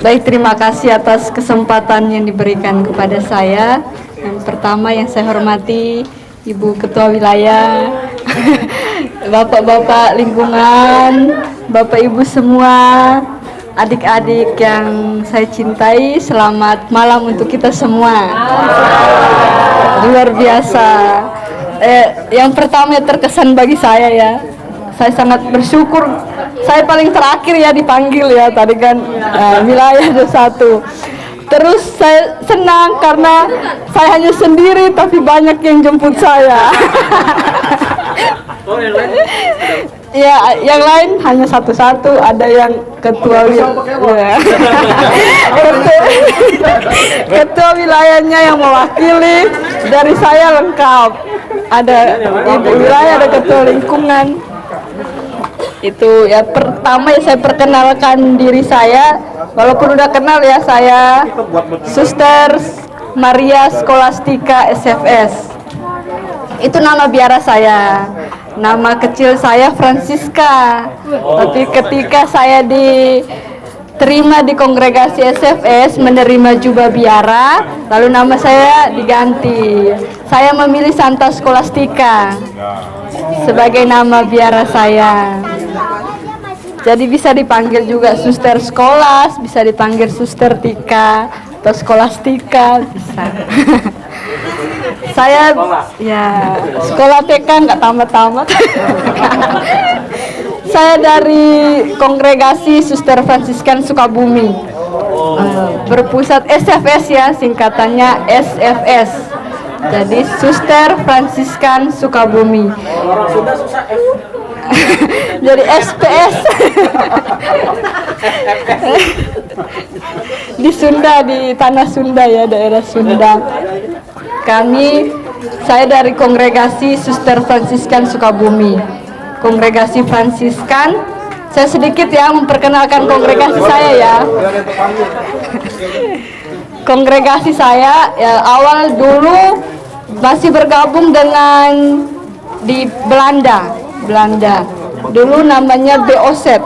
Baik, terima kasih atas kesempatan yang diberikan kepada saya. Yang pertama yang saya hormati Ibu Ketua Wilayah, Bapak-bapak lingkungan, Bapak Ibu semua, adik-adik yang saya cintai, selamat malam untuk kita semua. Luar biasa. Yang pertama yang terkesan bagi saya ya, saya sangat bersyukur. Saya paling terakhir ya dipanggil ya tadi kan, wilayah ada satu. Terus saya senang karena saya hanya sendiri tapi banyak yang jemput saya. Ya, yang lain hanya satu-satu, ada yang ketua ketua wilayahnya yang mewakili, dari saya lengkap. Ada ibu wilayah, ada ketua lingkungan. Itu ya, pertama ya saya perkenalkan diri saya, walaupun udah kenal ya, saya Suster Maria Scholastica SFS. Itu nama biara saya. Nama kecil saya Francisca. Tapi ketika saya diterima di kongregasi SFS, menerima jubah biara, lalu nama saya diganti. Saya memilih Santa Scholastica sebagai nama biara saya. Jadi bisa dipanggil juga Suster Skolas, bisa dipanggil Suster Tika atau Skolastika, bisa. Saya ya sekolah TK nggak tamat-tamat. Saya dari kongregasi Suster Fransiskan Sukabumi, berpusat SFS ya, singkatannya SFS. Jadi Suster Fransiskan Sukabumi. Jadi SPS. Di Sunda, di tanah Sunda ya, daerah Sunda. Saya dari kongregasi Suster Fransiskan Sukabumi, kongregasi Fransiskan. Saya sedikit ya memperkenalkan kongregasi saya ya. Kongregasi saya ya, awal dulu masih bergabung dengan di Belanda. Dulu namanya BOZ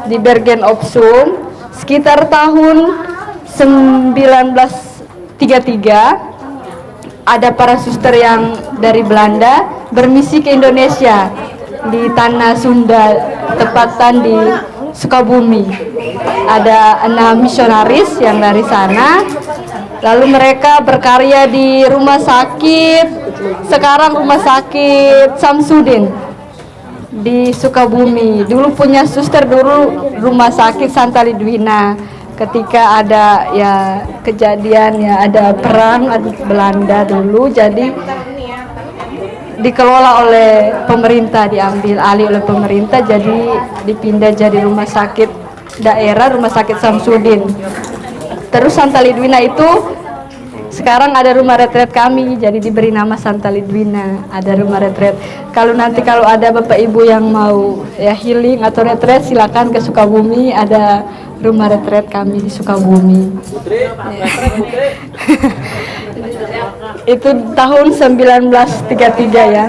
di Bergen op Zoom. Sekitar tahun 1933 ada para suster yang dari Belanda bermisi ke Indonesia di tanah Sunda, tepatan di Sukabumi. Ada 6 misionaris yang dari sana. Lalu mereka berkarya di rumah sakit, sekarang rumah sakit Samsudin di Sukabumi. Dulu punya suster, dulu rumah sakit Santa Lidwina. Ketika ada ya kejadian ya, ada perang Belanda dulu, jadi dikelola oleh pemerintah, diambil alih oleh pemerintah, jadi dipindah jadi rumah sakit daerah, rumah sakit Samsudin. Terus Santa Lidwina itu sekarang ada rumah retret kami, jadi diberi nama Santa Lidwina, ada rumah retret. Kalau ada Bapak Ibu yang mau ya healing atau retret, silakan ke Sukabumi, ada rumah retret kami di Sukabumi. Itu tahun 1933 ya,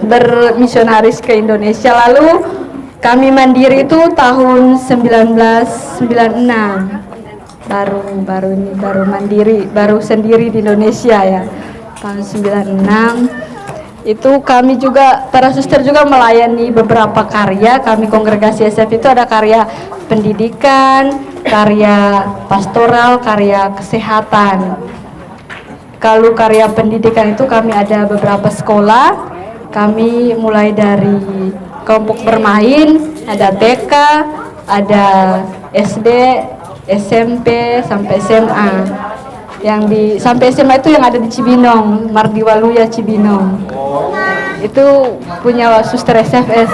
bermisionaris ke Indonesia. Lalu kami mandiri itu tahun 1996. baru mandiri, baru sendiri di Indonesia ya, tahun 96. Itu kami juga, para suster juga melayani beberapa karya. Kami kongregasi SF itu ada karya pendidikan, karya pastoral, karya kesehatan. Kalau karya pendidikan itu kami ada beberapa sekolah. Kami mulai dari kelompok bermain, ada TK, ada SD, SMP sampai SMA. Sampai SMA itu yang ada di Cibinong, Mardiwaluya Cibinong. Itu punya suster SFS.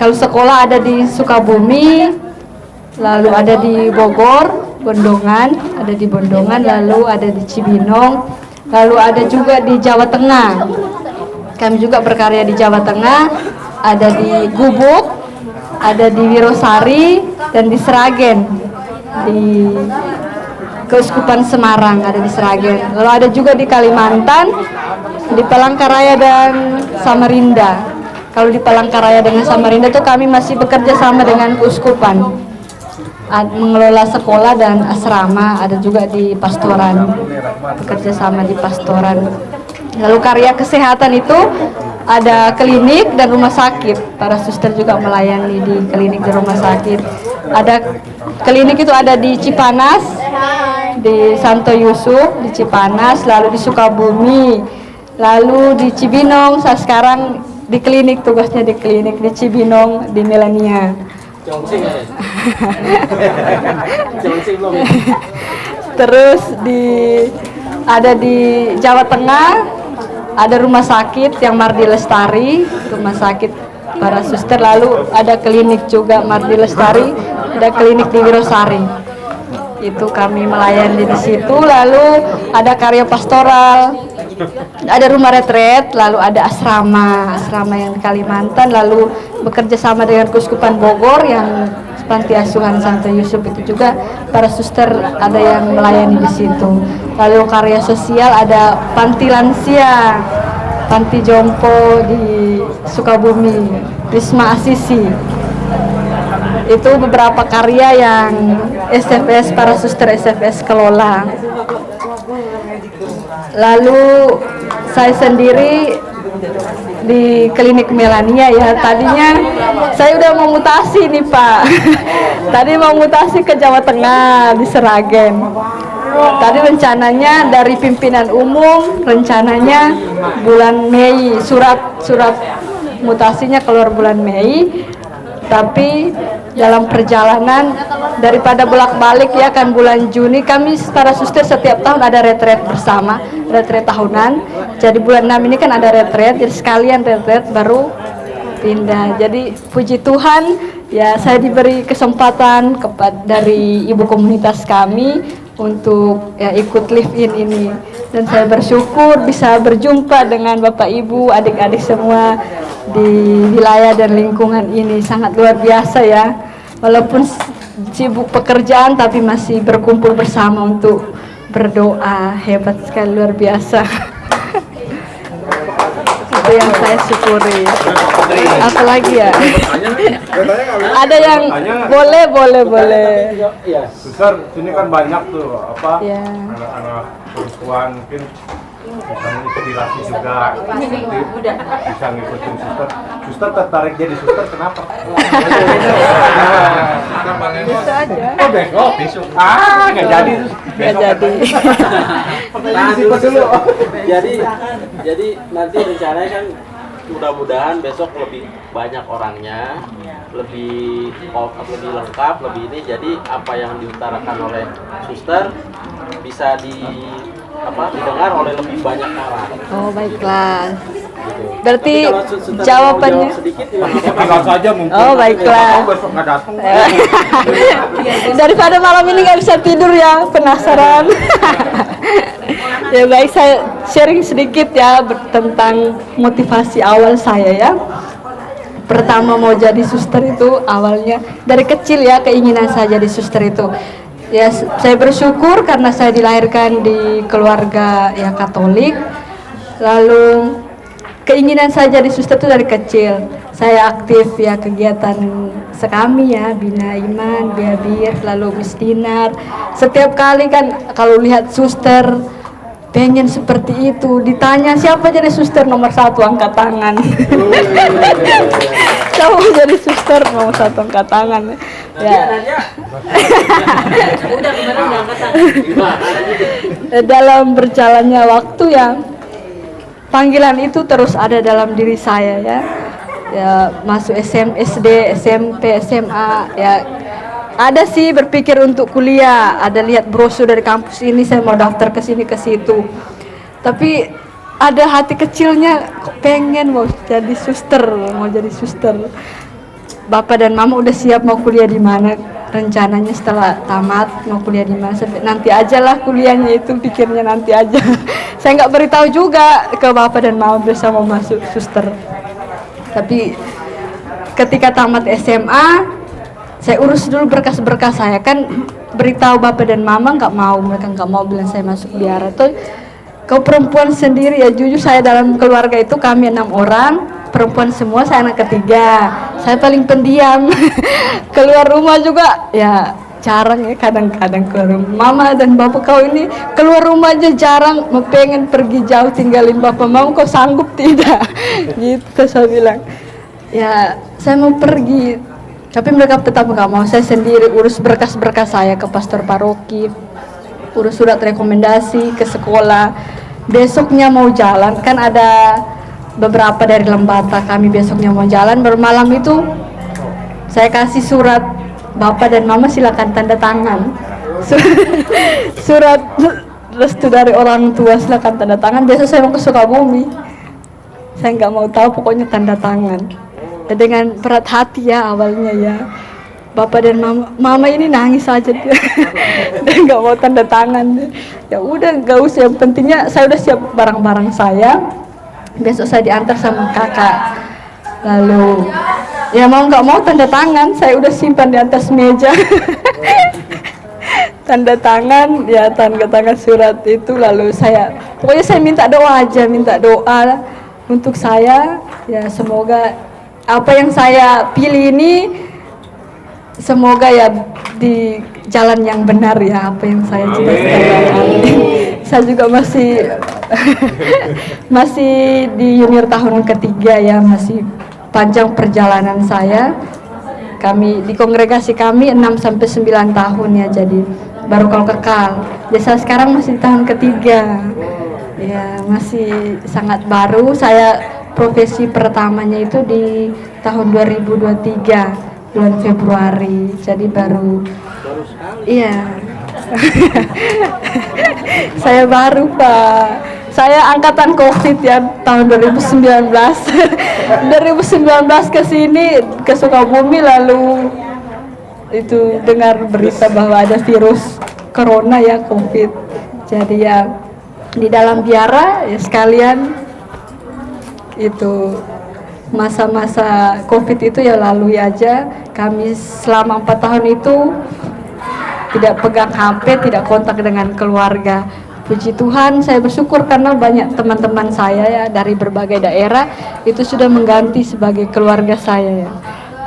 Kalau sekolah ada di Sukabumi, lalu ada di Bogor, Bondongan, lalu ada di Cibinong, lalu ada juga di Jawa Tengah. Kami juga berkarya di Jawa Tengah, ada di Gubuk, ada di Wirosari, dan di Sragen, di Keuskupan Semarang ada di Sragen. Lalu ada juga di Kalimantan, di Palangkaraya dan Samarinda. Kalau di Palangkaraya dengan Samarinda itu kami masih bekerja sama dengan keuskupan. mengelola sekolah dan asrama, ada juga di pastoran, bekerja sama di pastoran. Lalu karya kesehatan itu ada klinik dan rumah sakit. Para suster juga melayani di klinik dan rumah sakit. Ada klinik itu ada di Cipanas, di Santo Yusuf, di Cipanas, lalu di Sukabumi, lalu di Cibinong. Saya sekarang di klinik, tugasnya di klinik di Cibinong, di Milenia. Terus ada di Jawa Tengah, ada rumah sakit yang Mardi Lestari, rumah sakit para suster, lalu ada klinik juga Mardi Lestari, ada klinik di Wirosari. Itu kami melayani di situ. Lalu ada karya pastoral, ada rumah retret, lalu ada asrama yang di Kalimantan, lalu bekerja sama dengan Keuskupan Bogor yang panti asuhan Santo Yusuf, itu juga para suster ada yang melayani di situ. Lalu karya sosial ada panti lansia, panti jompo di Sukabumi, Wisma Asisi. Itu beberapa karya yang SFS, para suster SFS kelola. Lalu saya sendiri di klinik Melania ya, tadinya saya udah mau mutasi nih Pak. Tadi mau mutasi ke Jawa Tengah di Seragen. Tadi rencananya dari pimpinan umum, rencananya bulan Mei, surat mutasinya keluar bulan Mei. Tapi dalam perjalanan daripada bolak-balik ya kan, bulan Juni kami para suster setiap tahun ada retret bersama, retret tahunan. Jadi bulan 6 ini kan ada retret, jadi sekalian retret baru pindah. Jadi puji Tuhan ya, saya diberi kesempatan dari ibu komunitas kami untuk ya ikut live in ini, dan saya bersyukur bisa berjumpa dengan Bapak Ibu, adik-adik semua di wilayah dan lingkungan ini. Sangat luar biasa ya, walaupun sibuk pekerjaan tapi masih berkumpul bersama untuk berdoa. Hebat sekali, luar biasa. Itu yang saya syukuri. Apalagi ya? Ada yang boleh. Suster, sini kan banyak tuh anak-anak perempuan mungkin bisa menginspirasi juga, bisa ngikutin suster. Suster tertarik jadi suster kenapa? Bisa aja. Oh besok. Nggak jadi. Jadi nanti rencananya kan mudah-mudahan besok lebih banyak orangnya, lebih lengkap, lebih ini. Jadi apa yang diutarakan oleh suster bisa didengar oleh lebih banyak orang. Oh baiklah. Gitu. Berarti Suster jawabannya sedikit Tinggal saja mungkin. Oh baiklah. Besok nggak datang. Daripada malam ini nggak bisa tidur ya, penasaran. Ya baik, saya sharing sedikit ya tentang motivasi awal saya ya. Pertama mau jadi suster itu awalnya dari kecil ya, keinginan saya jadi suster itu. Ya saya bersyukur karena saya dilahirkan di keluarga ya Katolik. Lalu keinginan saya jadi suster itu dari kecil. Saya aktif ya kegiatan sekami ya, Bina Iman, Biabir, lalu Misdinar. Setiap kali kan kalau lihat suster pengen seperti itu, ditanya siapa jadi suster nomor 1 angkat tangan. Siapa jadi suster nomor 1 angkat tangan. Ya. Dalam berjalannya waktu ya, panggilan itu terus ada dalam diri saya ya. Ya masuk SD, SMP, SMA ya. Ada sih berpikir untuk kuliah, ada lihat brosur dari kampus ini, saya mau daftar ke sini ke situ. Tapi ada hati kecilnya kok pengen mau jadi suster. Bapak dan Mama udah siap mau kuliah di mana. Rencananya setelah tamat mau kuliah di mana, nanti aja lah kuliahnya, itu pikirnya nanti aja. Saya nggak beritahu juga ke Bapak dan Mama bisa mau masuk suster. Tapi ketika tamat SMA, saya urus dulu berkas-berkas saya, kan beritahu Bapak dan Mama mereka nggak mau bilang saya masuk biara. Tuh kau perempuan sendiri ya, jujur saya dalam keluarga itu kami 6 orang, perempuan semua, saya anak ketiga, saya paling pendiam. Keluar rumah juga ya jarang ya kadang-kadang keluar. Mama dan bapak kau ini keluar rumah aja jarang, mau pengen pergi jauh tinggalin bapak mama, kau sanggup tidak? Gitu saya bilang. Ya saya mau pergi, tapi mereka tetap nggak mau. Saya sendiri urus berkas-berkas saya ke pastor paroki, urus surat rekomendasi ke sekolah. Besoknya mau jalan, kan ada beberapa dari Lembata, kami besoknya mau jalan, baru malam itu saya kasih surat, bapak dan mama silakan tanda tangan. Surat restu dari orang tua silakan tanda tangan. Besok saya mau ke Sukabumi, saya nggak mau tahu, pokoknya tanda tangan. Ya, dengan berat hati ya awalnya ya, bapak dan mama ini nangis aja dia. Dia nggak mau tanda tangan. Ya udah nggak usah, yang pentingnya saya udah siap barang-barang saya, besok saya diantar sama kakak. Lalu ya mau nggak mau tanda tangan saya udah simpan di atas meja. Tanda tangan ya, tanda tangan surat itu. Lalu pokoknya saya minta doa aja, minta doa untuk saya ya, semoga apa yang saya pilih ini semoga ya di jalan yang benar ya, apa yang saya cita-citakan. Saya juga masih di junior tahun ketiga ya, masih panjang perjalanan saya. Kami di kongregasi kami 6-9 tahun ya, jadi baru kalau kekal. Jadi sekarang masih di tahun ketiga. Ya, masih sangat baru. Saya profesi pertamanya itu di tahun 2023 bulan Februari. Jadi baru sekali. Iya. Saya baru, Pak. Saya angkatan Covid ya, tahun 2019. 2019 ke sini ke Sukabumi, lalu itu dengar berita bahwa ada virus corona ya, Covid. Jadi ya di dalam biara ya sekalian itu masa-masa Covid itu ya lalui aja. Kami selama 4 tahun itu tidak pegang HP, tidak kontak dengan keluarga. Puji Tuhan, saya bersyukur karena banyak teman-teman saya ya dari berbagai daerah itu sudah mengganti sebagai keluarga saya ya.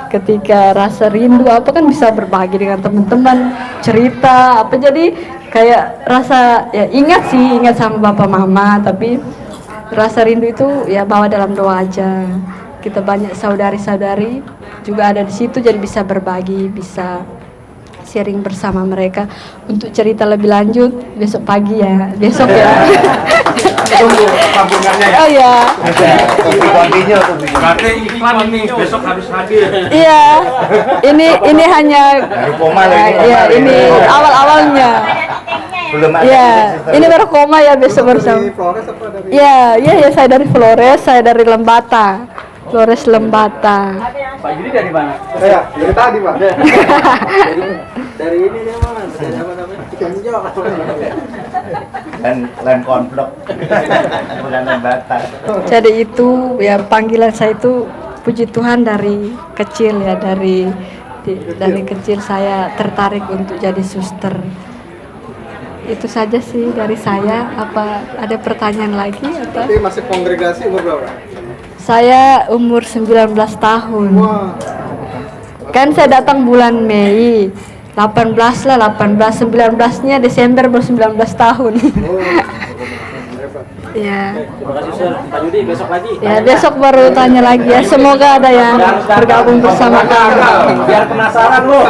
Ketika rasa rindu apa kan bisa berbagi dengan teman-teman, cerita apa, jadi kayak rasa ya ingat sama bapak mama, tapi rasa rindu itu ya bawa dalam doa aja. Kita banyak saudari-saudari juga ada di situ, jadi bisa berbagi, bisa sharing bersama mereka. Untuk cerita lebih lanjut besok pagi ya, besok ya. Tunggu sambungannya ya. Oh ya. Berarti iklan ini besok harus hadir. Iya. Ini hanya ya, ini awal-awalnya. Belum ada. Ya, ini baru koma ya, besok bersama. Ya, saya dari Flores, saya dari Lembata. Flores Lembata. Pak Yudi dari mana? Saya dari tadi, Pak. Dari ini dia mana? Dari apa namanya? Ikan jok. Dan lem konflok. Bukan lem batas. Jadi itu ya panggilan saya itu, puji Tuhan dari kecil ya, dari kecil saya tertarik untuk jadi suster. Itu saja sih dari saya. Apa ada pertanyaan lagi atau? Tapi masih kongregasi umur berapa? Saya umur 19 tahun. Wah. Kan saya datang bulan Mei. 18 lah, 18, 19-nya Desember baru 19 tahun. Ya. Terima kasih Sir. Pak Yudi besok lagi. Ya, besok baru tanya lagi ya. Semoga ada yang bergabung bersama kami. Biar penasaran lu.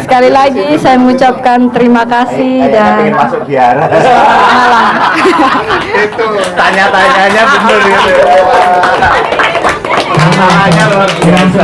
Sekali lagi saya mengucapkan terima kasih dan Masuk biara. malam. Itu tanya-tanyanya bener gitu. Tanya luar biasa.